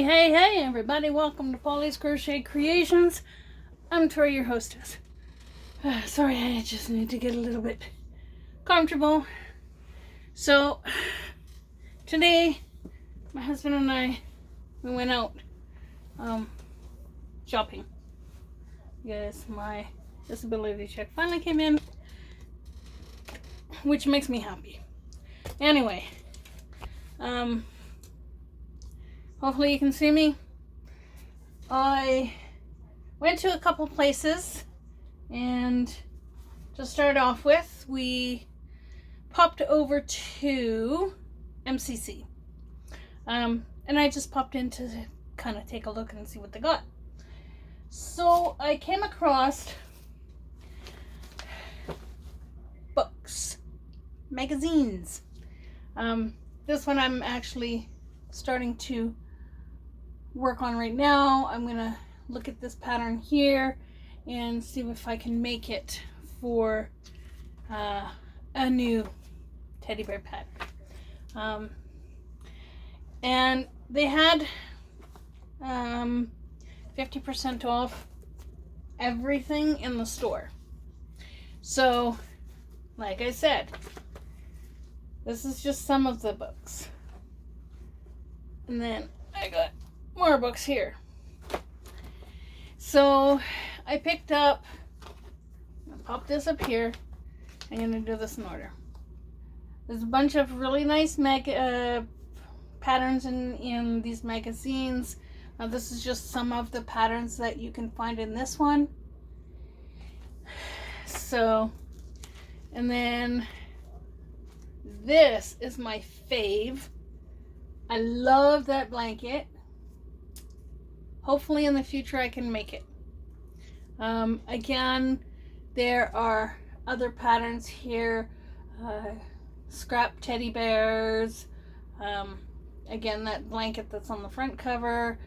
Hey, everybody. Welcome to Pauly's Crochet Creations. I'm Tori, your hostess. Sorry, I just need to get a little bit comfortable. So, today, my husband and I, we went out shopping. Yes, my disability check finally came in, which makes me happy. Anyway, hopefully you can see me. I went to a couple places, and to start off with, we popped over to MCC. And I just popped in to kind of take a look and see what they got. So I came across books, magazines. This one I'm actually starting to work on right now. I'm gonna look at this pattern here and see if I can make it for a new teddy bear pet. And they had 50% off everything in the store. So, like I said, this is just some of the books. And then I got more books here. So I picked up, I'll pop this up here. I'm going to do this in order. There's a bunch of really nice patterns in these magazines. This is just some of the patterns that you can find in this one. So, and then this is my fave. I love that blanket. Hopefully in the future I can make it. Again, there are other patterns here. Scrap teddy bears. Again, that blanket that's on the front cover.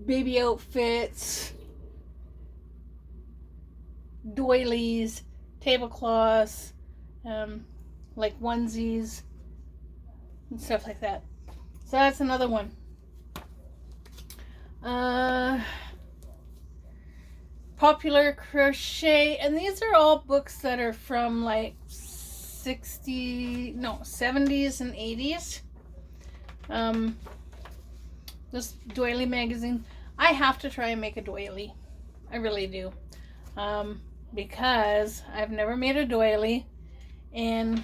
Baby outfits. Doilies. Tablecloths. Like onesies. And stuff like that. So that's another one. Popular Crochet, and these are all books that are from like 70s and 80s. This doily magazine. I have to try and make a doily. I really do. Because I've never made a doily, and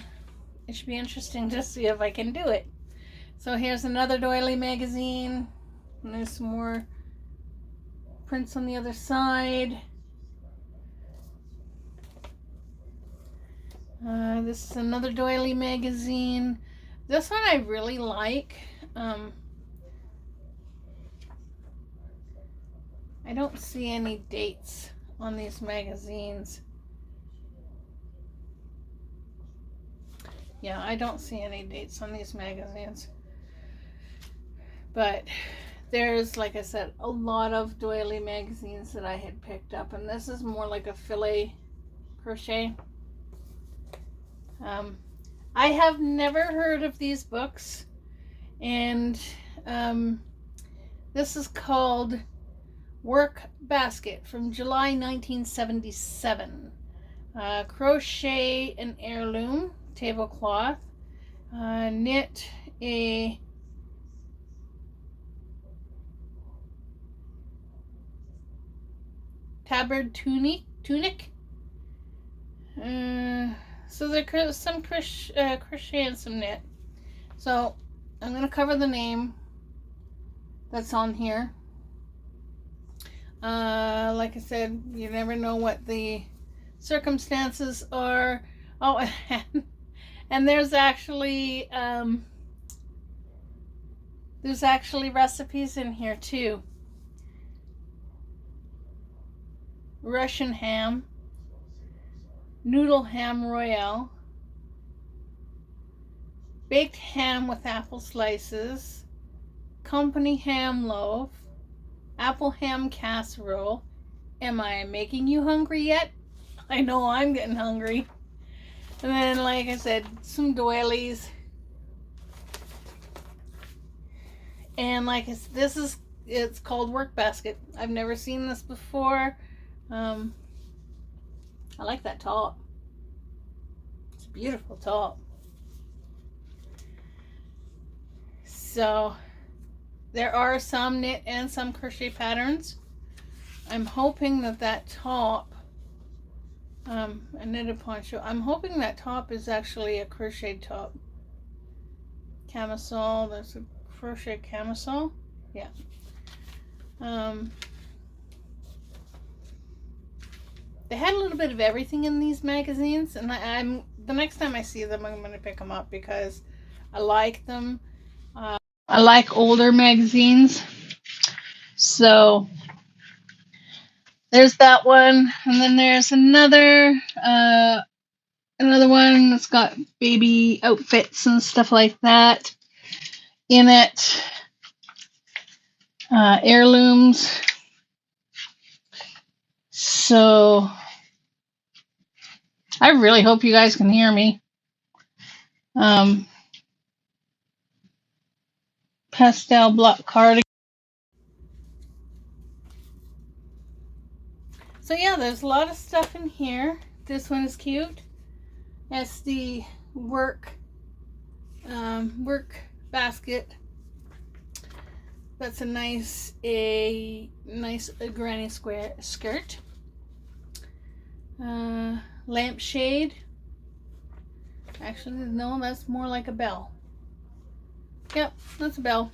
it should be interesting to see if I can do it. So here's another doily magazine. And there's some more prints on the other side. This is another doily magazine. This one I really like. I don't see any dates on these magazines. Yeah, I don't see any dates on these magazines. But there's, like I said, a lot of doily magazines that I had picked up. And this is more like a filet crochet. I have never heard of these books. And this is called Work Basket from July 1977. Crochet an heirloom tablecloth. Knit a tabard tunic. So there's some crochet and some knit. So I'm going to cover the name that's on here. Like I said, you never know what the circumstances are. Oh, and there's actually recipes in here too. Russian ham, noodle ham royale, baked ham with apple slices, company ham loaf, apple ham casserole. Am I making you hungry yet? I know I'm getting hungry. And then, like I said, some doilies. And like it's called Work Basket. I've never seen this before. I like that top. It's a beautiful top. So there are some knit and some crochet patterns. I'm hoping that top, a knitted poncho, I'm hoping that top is actually a crocheted top. Camisole, there's a crochet camisole. Yeah. They had a little bit of everything in these magazines, and I'm the next time I see them, I'm going to pick them up because I like them. I like older magazines. So there's that one, and then there's another one that's got baby outfits and stuff like that in it. Heirlooms. So I really hope you guys can hear me. Pastel block cardigan. So yeah, there's a lot of stuff in here. This one is cute. That's the work basket. That's a nice granny square skirt. Lampshade. Actually, no, that's more like a bell. Yep, that's a bell.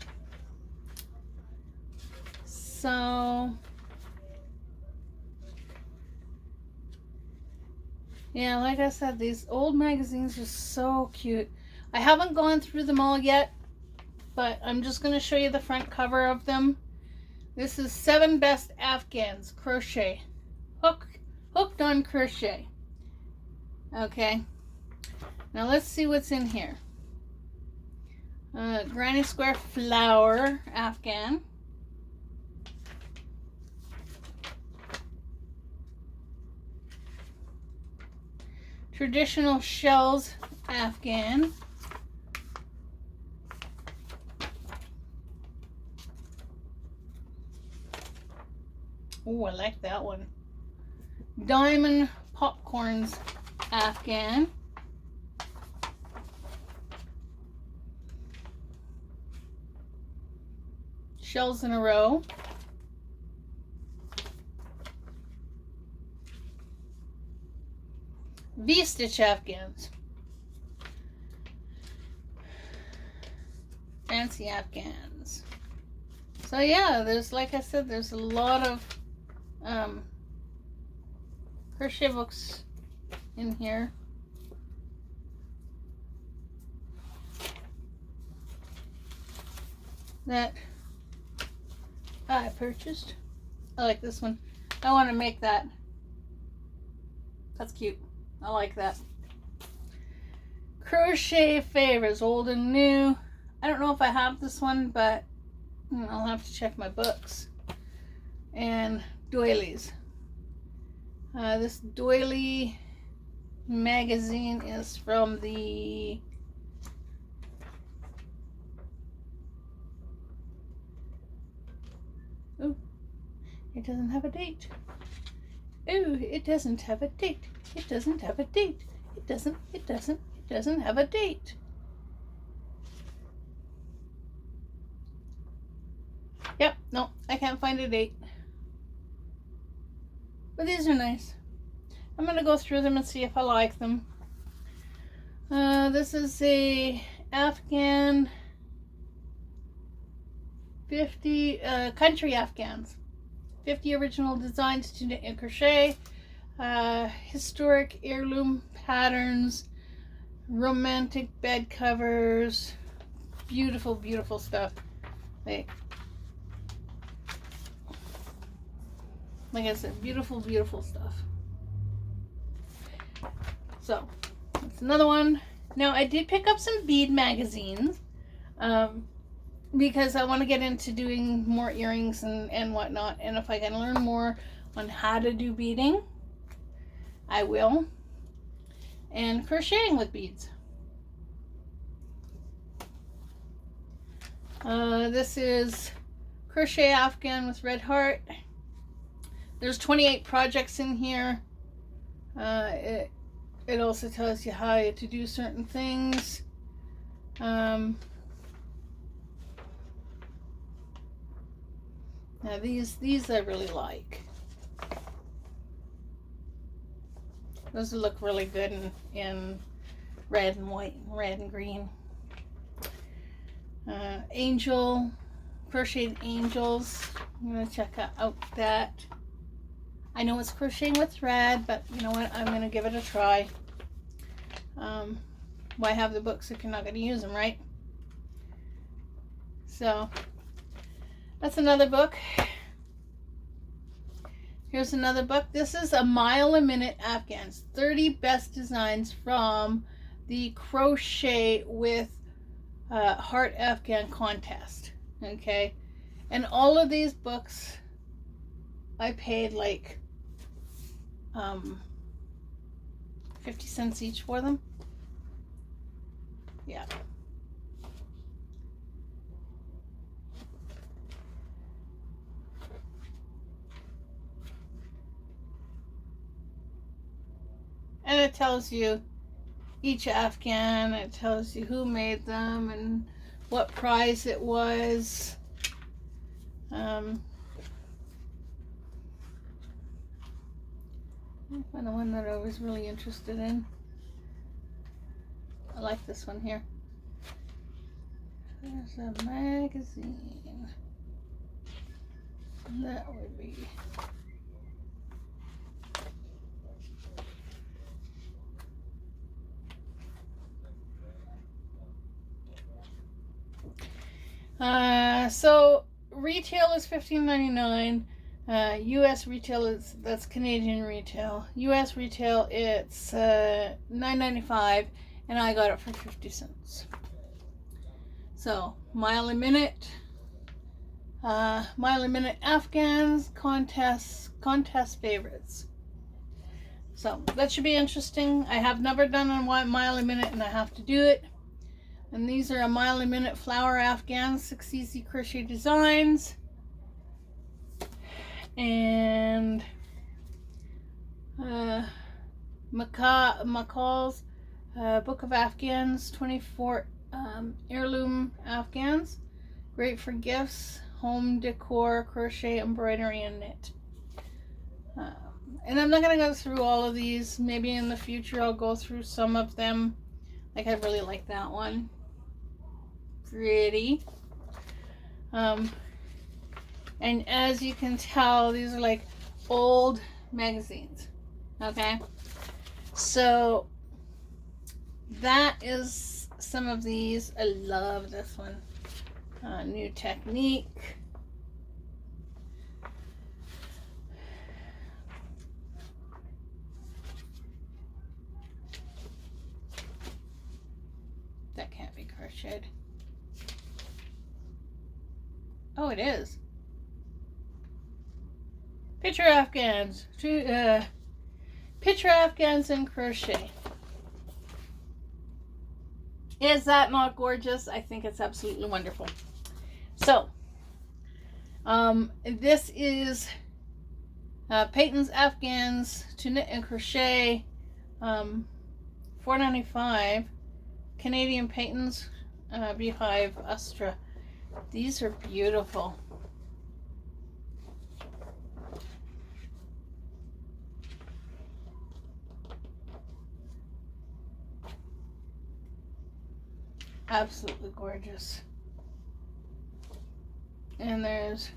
So yeah, like I said, these old magazines are so cute. I haven't gone through them all yet, but I'm just going to show you the front cover of them. This is 7 Best Afghans Crochet. Hooked on crochet. Okay. Now let's see what's in here. Granny Square Flower Afghan. Traditional Shells Afghan. Oh, I like that one. Diamond Popcorns Afghan. Shells in a row. V-stitch Afghans. Fancy Afghans. So yeah, there's, like I said, there's a lot of crochet books in here. That I purchased. I like this one. I want to make that. That's cute. I like that. Crochet Favors, old and new. I don't know if I have this one, but I'll have to check my books. And doilies. This doily magazine is from the oh, it doesn't have a date. Oh, it doesn't have a date. It doesn't have a date. It doesn't have a date. Yep, no, I can't find a date. But these are nice. I'm going to go through them and see if I like them. This is a Afghan 50 country Afghans. 50 original designs to knit and crochet. Historic heirloom patterns. Romantic bed covers. Beautiful, beautiful stuff. Like I said, beautiful, beautiful stuff. So, that's another one. Now, I did pick up some bead magazines because I want to get into doing more earrings and whatnot. And if I can learn more on how to do beading, I will. And crocheting with beads. This is Crochet Afghan with Red Heart. There's 28 projects in here. It also tells you how to do certain things. Now these I really like. Those look really good in red and white, red and green. Angel, Crocheted Angels. I'm gonna check out that. I know it's crocheting with thread, but you know what? I'm gonna give it a try. Why have the books if you're not gonna use them, right? So that's another book. Here's another book. This is a mile a minute Afghans. 30 best designs from the Crochet with Heart Afghan contest. Okay. And all of these books, I paid like 50 cents each for them. Yeah. And it tells you each Afghan, it tells you who made them and what prize it was. I'll find the one that I was really interested in. I like this one here. There's a magazine. That would be... So retail is $15.99. US retail that's Canadian retail. US retail it's $9.95, and I got it for 50 cents. So mile a minute Afghans contest favorites. So that should be interesting. I have never done a mile a minute, and I have to do it. And these are a mile a minute flower Afghans, 6 easy crochet designs. And McCall's Book of Afghans, 24 heirloom Afghans. Great for gifts, home decor, crochet, embroidery, and knit. And I'm not going to go through all of these. Maybe in the future I'll go through some of them. Like, I really like that one. Pretty. And as you can tell, these are like old magazines. Okay, so that is some of these. I love this one. New Technique. That can't be crocheted. Oh, it is. Picture Afghans. Picture Afghans in crochet. Is that not gorgeous? I think it's absolutely wonderful. So, this is Peyton's Afghans to knit and crochet. $4.95. Canadian Peyton's Beehive Astra. These are beautiful. Absolutely gorgeous. And there's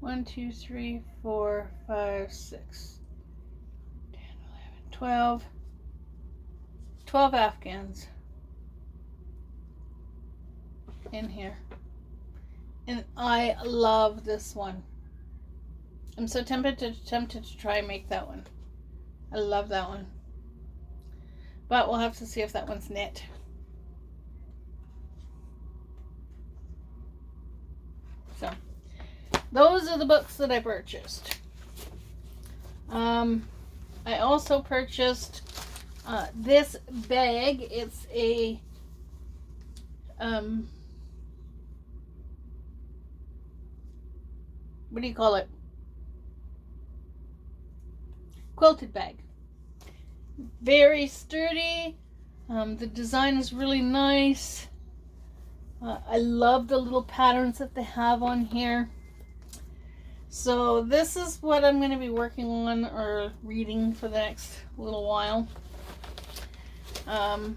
one, two, three, 4, 5, 6, 10, 11, 12 Afghans in here. And I love this one. I'm so tempted to try and make that one. I love that one. But we'll have to see if that one's knit. So, those are the books that I purchased. I also purchased This bag, it's a what do you call it? Quilted bag. Very sturdy. The design is really nice. I love the little patterns that they have on here. So this is what I'm going to be working on or reading for the next little while. And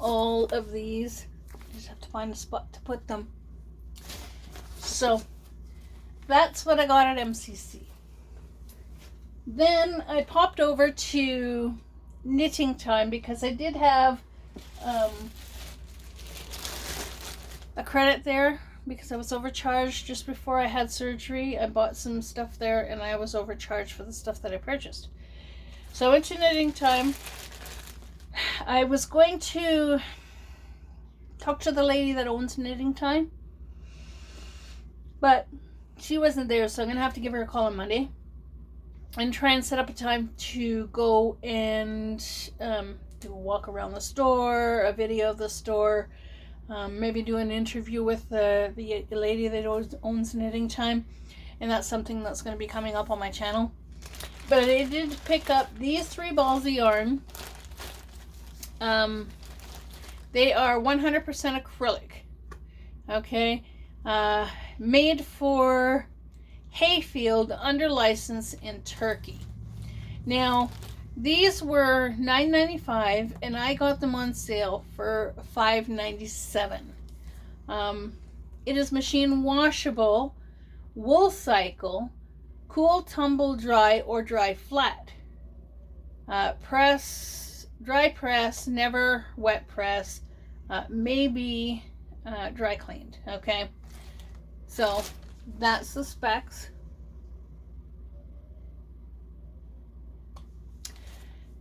all of these, I just have to find a spot to put them. So that's what I got at MCC. Then I popped over to knitting time because I did have a credit there because I was overcharged just before I had surgery. I bought some stuff there and I was overcharged for the stuff that I purchased. So I went to knitting time. I was going to talk to the lady that owns knitting time, but she wasn't there, so I'm gonna have to give her a call on Monday and try and set up a time to go and do a walk around the store, a video of the store, maybe do an interview with the lady that owns knitting time, and that's something that's going to be coming up on my channel. But I did pick up these 3 balls of yarn. They are 100% acrylic, okay, made for Hayfield under license in Turkey. Now these were $9.95 and I got them on sale for $5.97. It is machine washable, wool cycle, cool, tumble, dry, or dry flat. Press, dry press, never wet press, maybe dry cleaned. Okay, so that's the specs.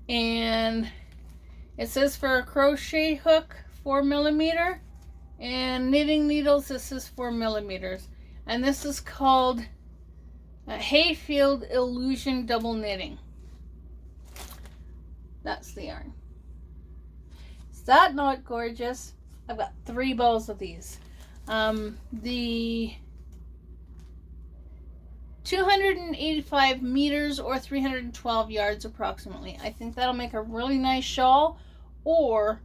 And it says for a crochet hook 4mm, and knitting needles, this is 4mm, and this is called Hayfield Illusion Double Knitting. That's the yarn. Is that not gorgeous? I've got 3 balls of these. The 285 meters or 312 yards approximately. I think that'll make a really nice shawl, or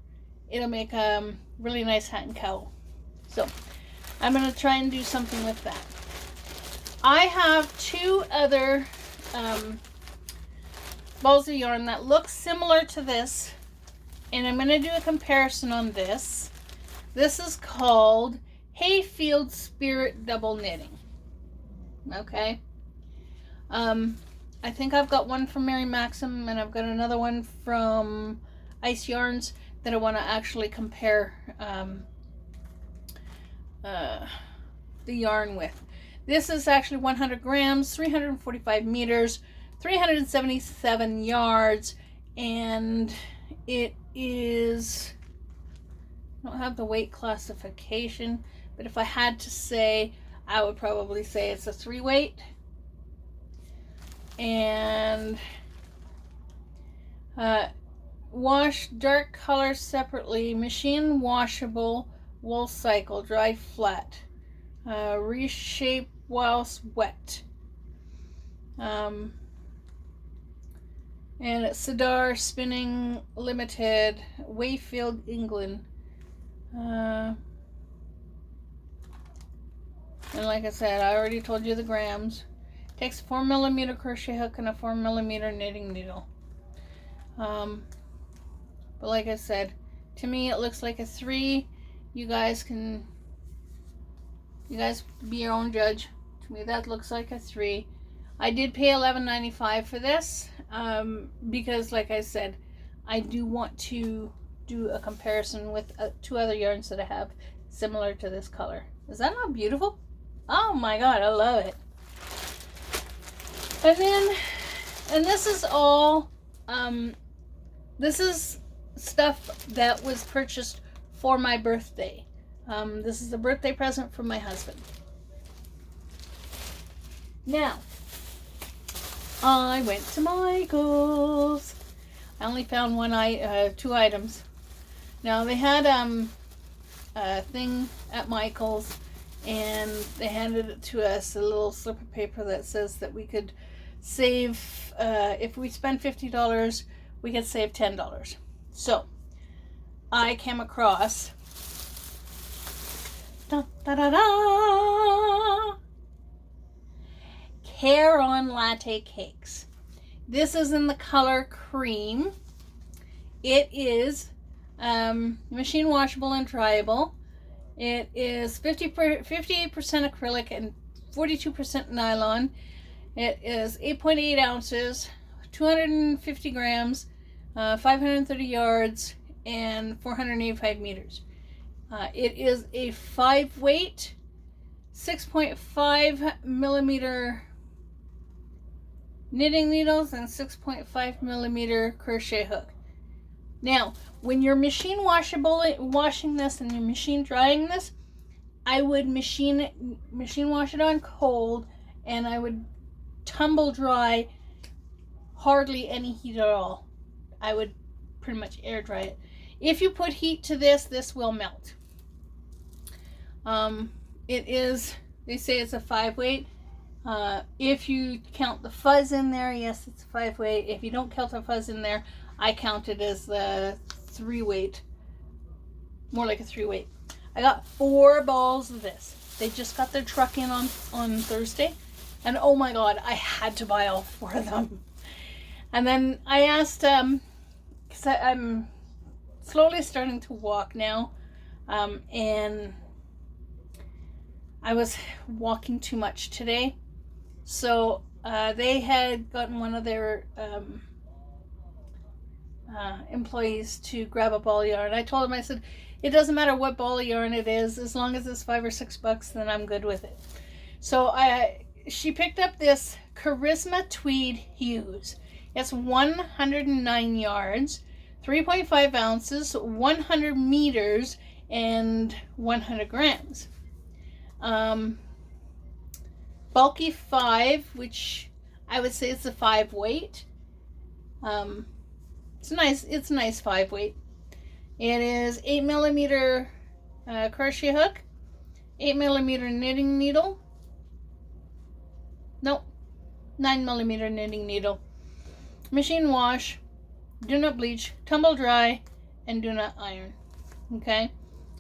it'll make a really nice hat and cowl. So I'm going to try and do something with that. I have 2 other balls of yarn that look similar to this, and I'm going to do a comparison on this. This is called Hayfield Spirit Double Knitting. Okay. I think I've got one from Mary Maxim, and I've got another one from Ice Yarns that I want to actually compare the yarn with. This is actually 100 grams, 345 meters, 377 yards, and it is, I don't have the weight classification, but if I had to say, I would probably say it's a 3 weight. And wash dark colors separately, machine washable, wool cycle, dry flat, reshape whilst wet. And it's Sidar Spinning Limited, Wayfield, England. And like I said, I already told you the grams. Takes a 4mm crochet hook and a 4mm knitting needle. But like I said, to me it looks like a 3. You guys be your own judge. To me that looks like a 3. I did pay $11.95 for this because like I said, I do want to do a comparison with 2 other yarns that I have similar to this color. Is that not beautiful? Oh my god, I love it. And this is all, this is stuff that was purchased for my birthday. This is a birthday present from my husband. Now, I went to Michael's I only found two items. Now they had a thing at Michael's, and they handed it to us, a little slip of paper that says that we could save, if we spend $50, we could save $10. So I came across Care-On latte cakes. This is in the color cream. It is machine washable and dryable. It is 58% acrylic and 42% nylon. It is 8.8 ounces, 250 grams, 530 yards, and 485 meters. It is a 5-weight, 6.5 millimeter knitting needles and 6.5 millimeter crochet hook. Now, when you're machine washing this and you're machine drying this, I would machine wash it on cold, and I would tumble dry, hardly any heat at all. I would pretty much air dry it. If you put heat to this, this will melt. It is, they say it's a 5-weight. If you count the fuzz in there, yes, it's a 5-weight. If you don't count the fuzz in there, I count it as the 3-weight, more like a 3-weight. I got 4 balls of this. They just got their truck in on Thursday, and oh my god, I had to buy all 4 of them. And then I asked, because I'm slowly starting to walk now, and I was walking too much today, so they had gotten one of their employees to grab a ball of yarn. I told him, I said, it doesn't matter what ball of yarn it is, as long as it's $5 or $6, then I'm good with it. So she picked up this Charisma Tweed Hues. It's 109 yards, 3.5 ounces, 100 meters, and 100 grams. Bulky 5, which I would say it's a 5-weight. It's a nice 5-weight. It is 8 millimeter crochet hook, 8 millimeter knitting needle. Nope, 9 millimeter knitting needle. Machine wash, do not bleach, tumble dry, and do not iron. Okay,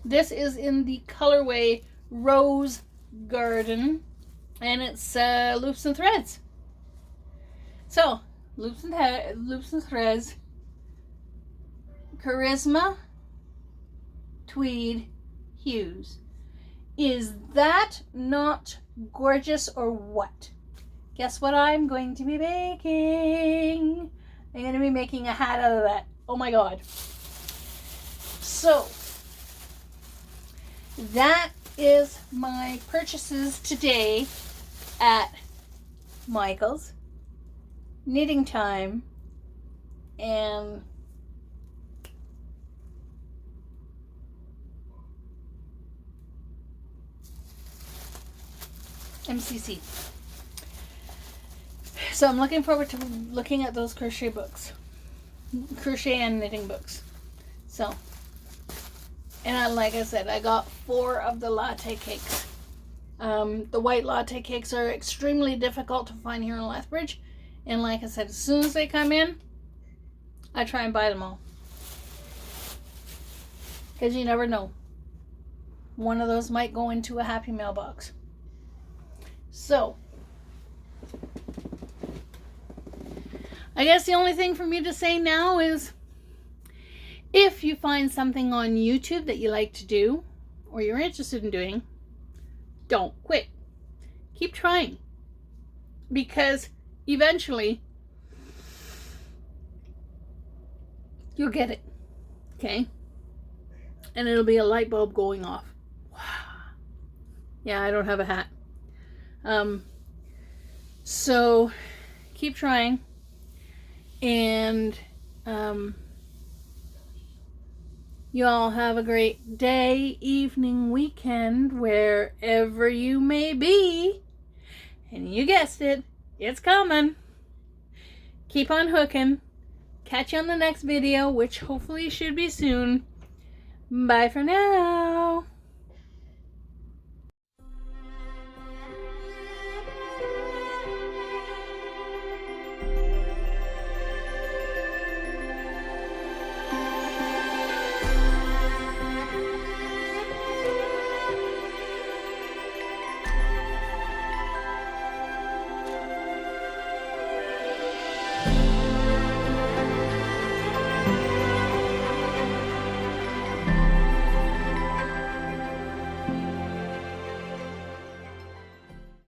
this is in the colorway Rose Garden, and it's loops and threads. So loops and threads. Charisma Tweed Hues. Is that not gorgeous or what? Guess what I'm going to be making? I'm going to be making a hat out of that. Oh my god. So, that is my purchases today at Michael's, Knitting Time, and MCC. So I'm looking forward to looking at those crochet books. Crochet and knitting books. So, and like I said, I got 4 of the latte cakes. The white latte cakes are extremely difficult to find here in Lethbridge. And like I said, as soon as they come in, I try and buy them all. Because you never know. One of those might go into a happy mailbox. So, I guess the only thing for me to say now is, if you find something on YouTube that you like to do, or you're interested in doing, don't quit. Keep trying. Because eventually, you'll get it. Okay? And it'll be a light bulb going off. Yeah, I don't have a hat. So keep trying, and you all have a great day, evening, weekend, wherever you may be. And you guessed it, it's coming. Keep on hooking. catch you on the next video, which hopefully should be soon. Bye for now.